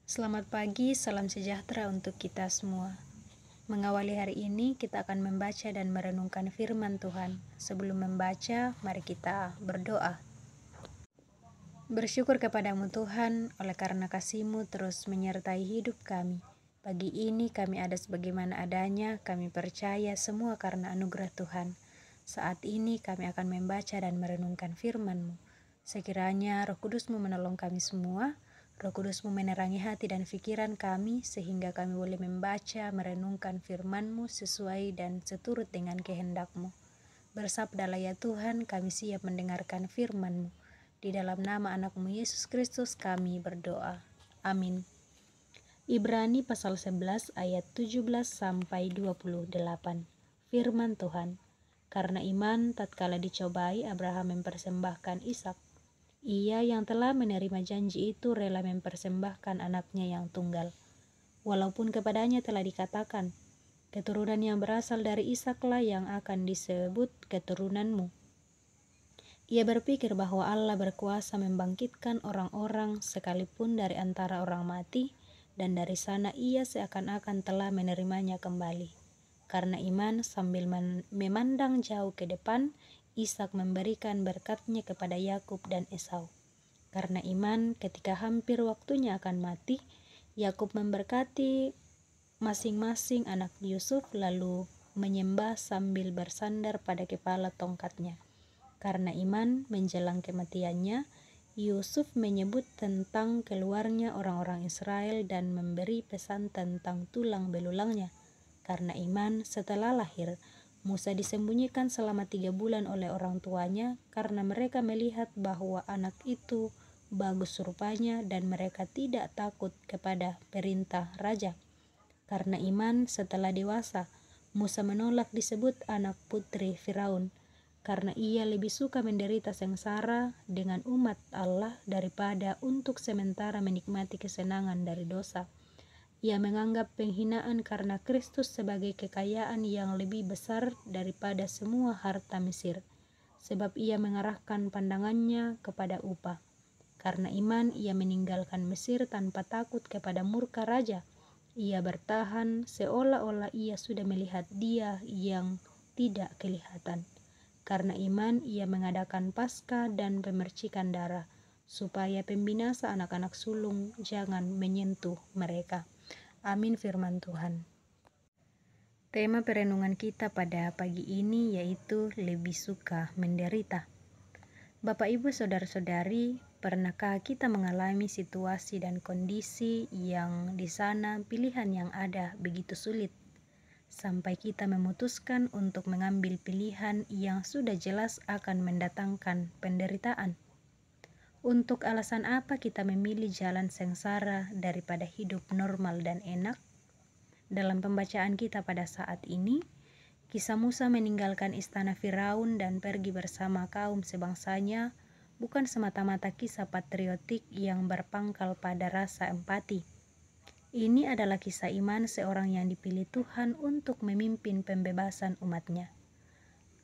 Selamat pagi, salam sejahtera untuk kita semua. Mengawali hari ini, kita akan membaca dan merenungkan firman Tuhan. Sebelum membaca, mari kita berdoa. Bersyukur kepadamu Tuhan, oleh karena kasih-Mu terus menyertai hidup kami. Pagi ini kami ada sebagaimana adanya, kami percaya semua karena anugerah Tuhan. Saat ini kami akan membaca dan merenungkan firman-Mu. Sekiranya Roh Kudus-Mu menolong kami semua, Roh Kudus-Mu menerangi hati dan pikiran kami, sehingga kami boleh membaca, merenungkan firman-Mu sesuai dan seturut dengan kehendak-Mu. Bersabdalah ya Tuhan, kami siap mendengarkan firman-Mu. Di dalam nama anak-Mu Yesus Kristus kami berdoa. Amin. Ibrani pasal 11 ayat 17-28. Firman Tuhan. Karena iman tatkala dicobai, Abraham mempersembahkan Ishak. Ia yang telah menerima janji itu rela mempersembahkan anaknya yang tunggal. Walaupun kepadanya telah dikatakan, keturunan yang berasal dari Ishaklah yang akan disebut keturunanmu. Ia berpikir bahwa Allah berkuasa membangkitkan orang-orang sekalipun dari antara orang mati, dan dari sana ia seakan-akan telah menerimanya kembali. Karena iman sambil memandang jauh ke depan, Ishak memberikan berkatnya kepada Yakub dan Esau. Karena iman, ketika hampir waktunya akan mati, Yakub memberkati masing-masing anak Yusuf lalu menyembah sambil bersandar pada kepala tongkatnya. Karena iman menjelang kematiannya, Yusuf menyebut tentang keluarnya orang-orang Israel dan memberi pesan tentang tulang belulangnya. Karena iman setelah lahir, Musa disembunyikan selama 3 bulan oleh orang tuanya karena mereka melihat bahwa anak itu bagus rupanya dan mereka tidak takut kepada perintah raja. Karena iman setelah dewasa, Musa menolak disebut anak putri Firaun, karena ia lebih suka menderita sengsara dengan umat Allah daripada untuk sementara menikmati kesenangan dari dosa. Ia menganggap penghinaan karena Kristus sebagai kekayaan yang lebih besar daripada semua harta Mesir, sebab ia mengarahkan pandangannya kepada upah. Karena iman ia meninggalkan Mesir tanpa takut kepada murka raja. Ia bertahan seolah-olah ia sudah melihat Dia yang tidak kelihatan. Karena iman ia mengadakan Paskah dan pemercikan darah, supaya pembinasa anak-anak sulung jangan menyentuh mereka. Amin firman Tuhan. Tema perenungan kita pada pagi ini yaitu lebih suka menderita. Bapak Ibu Saudara-saudari, pernahkah kita mengalami situasi dan kondisi yang di sana pilihan yang ada begitu sulit, sampai kita memutuskan untuk mengambil pilihan yang sudah jelas akan mendatangkan penderitaan? Untuk alasan apa kita memilih jalan sengsara daripada hidup normal dan enak? Dalam pembacaan kita pada saat ini, kisah Musa meninggalkan istana Firaun dan pergi bersama kaum sebangsanya bukan semata-mata kisah patriotik yang berpangkal pada rasa empati. Ini adalah kisah iman seorang yang dipilih Tuhan untuk memimpin pembebasan umatnya.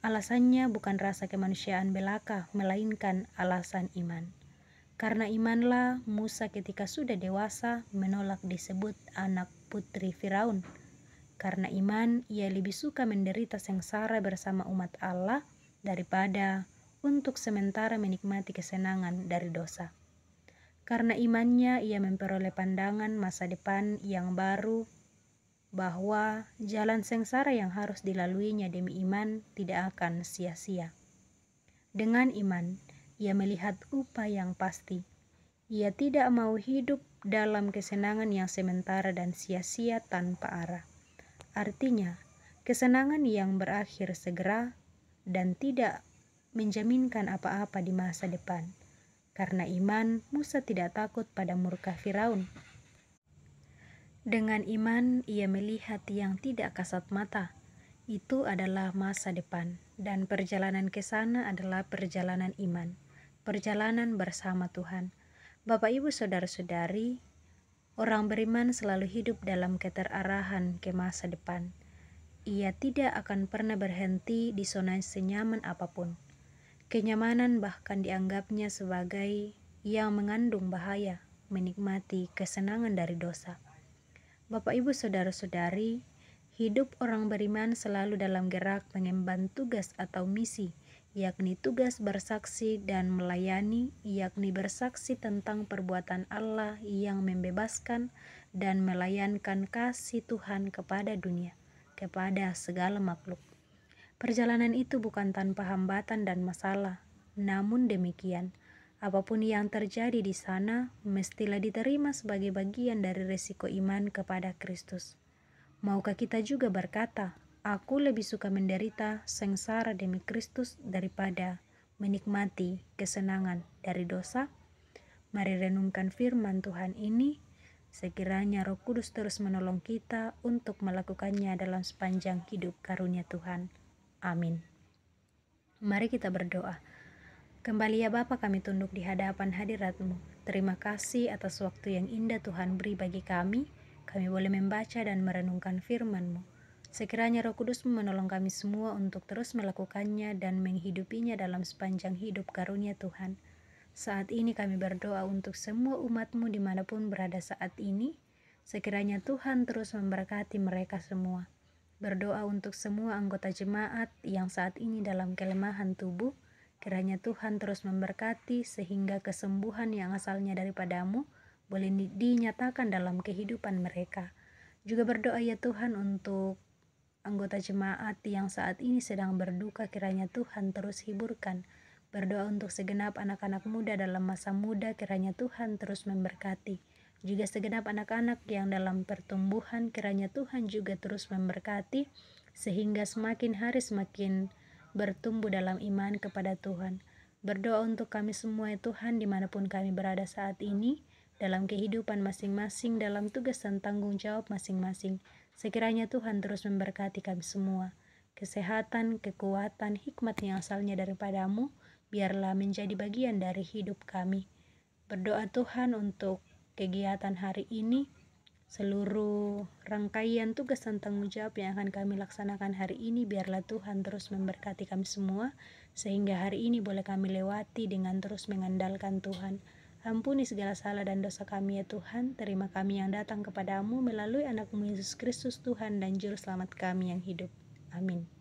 Alasannya bukan rasa kemanusiaan belaka, melainkan alasan iman. Karena imanlah Musa ketika sudah dewasa menolak disebut anak putri Firaun. Karena iman, ia lebih suka menderita sengsara bersama umat Allah daripada untuk sementara menikmati kesenangan dari dosa. Karena imannya, ia memperoleh pandangan masa depan yang baru, bahwa jalan sengsara yang harus dilaluinya demi iman tidak akan sia-sia. Dengan iman, ia melihat upah yang pasti. Ia tidak mau hidup dalam kesenangan yang sementara dan sia-sia tanpa arah. Artinya, kesenangan yang berakhir segera dan tidak menjaminkan apa-apa di masa depan. Karena iman, Musa tidak takut pada murka Firaun. Dengan iman, ia melihat yang tidak kasat mata. Itu adalah masa depan, dan perjalanan ke sana adalah perjalanan iman, perjalanan bersama Tuhan. Bapak Ibu Saudara-saudari, orang beriman selalu hidup dalam keterarahan ke masa depan. Ia tidak akan pernah berhenti di zona senyaman apapun. Kenyamanan bahkan dianggapnya sebagai yang mengandung bahaya. menikmati kesenangan dari dosa. Bapak Ibu Saudara-saudari, hidup orang beriman selalu dalam gerak mengemban tugas atau misi, yakni tugas bersaksi dan melayani, yakni bersaksi tentang perbuatan Allah yang membebaskan dan melayankan kasih Tuhan kepada dunia, kepada segala makhluk. Perjalanan itu bukan tanpa hambatan dan masalah, namun demikian, apapun yang terjadi di sana mestilah diterima sebagai bagian dari resiko iman kepada Kristus. Maukah kita juga berkata, aku lebih suka menderita sengsara demi Kristus daripada menikmati kesenangan dari dosa? Mari renungkan firman Tuhan ini. Sekiranya Roh Kudus terus menolong kita untuk melakukannya dalam sepanjang hidup karunia Tuhan. Amin. Mari kita berdoa. Kembali ya Bapa, kami tunduk di hadapan hadirat-Mu. Terima kasih atas waktu yang indah Tuhan beri bagi kami. Kami boleh membaca dan merenungkan firman-Mu. Sekiranya Roh Kudus-Mu menolong kami semua untuk terus melakukannya dan menghidupinya dalam sepanjang hidup karunia Tuhan. Saat ini kami berdoa untuk semua umat-Mu dimanapun berada saat ini. Sekiranya Tuhan terus memberkati mereka semua. Berdoa untuk semua anggota jemaat yang saat ini dalam kelemahan tubuh. Kiranya Tuhan terus memberkati sehingga kesembuhan yang asalnya daripada-Mu boleh dinyatakan dalam kehidupan mereka. Juga berdoa ya Tuhan untuk anggota jemaat yang saat ini sedang berduka, kiranya Tuhan terus hiburkan. Berdoa untuk segenap anak-anak muda dalam masa muda, kiranya Tuhan terus memberkati. Juga segenap anak-anak yang dalam pertumbuhan, kiranya Tuhan juga terus memberkati, sehingga semakin hari semakin bertumbuh dalam iman kepada Tuhan. Berdoa untuk kami semua ya Tuhan, dimanapun kami berada saat ini, dalam kehidupan masing-masing, dalam tugas dan tanggung jawab masing-masing. Sekiranya Tuhan terus memberkati kami semua. Kesehatan, kekuatan, hikmat yang asalnya daripada-Mu, biarlah menjadi bagian dari hidup kami. Berdoa Tuhan untuk kegiatan hari ini, seluruh rangkaian tugas dan tanggung jawab yang akan kami laksanakan hari ini, biarlah Tuhan terus memberkati kami semua, sehingga hari ini boleh kami lewati dengan terus mengandalkan Tuhan. Ampuni segala salah dan dosa kami ya Tuhan, terima kami yang datang kepadamu melalui anak-Mu Yesus Kristus Tuhan dan Juru Selamat kami yang hidup. Amin.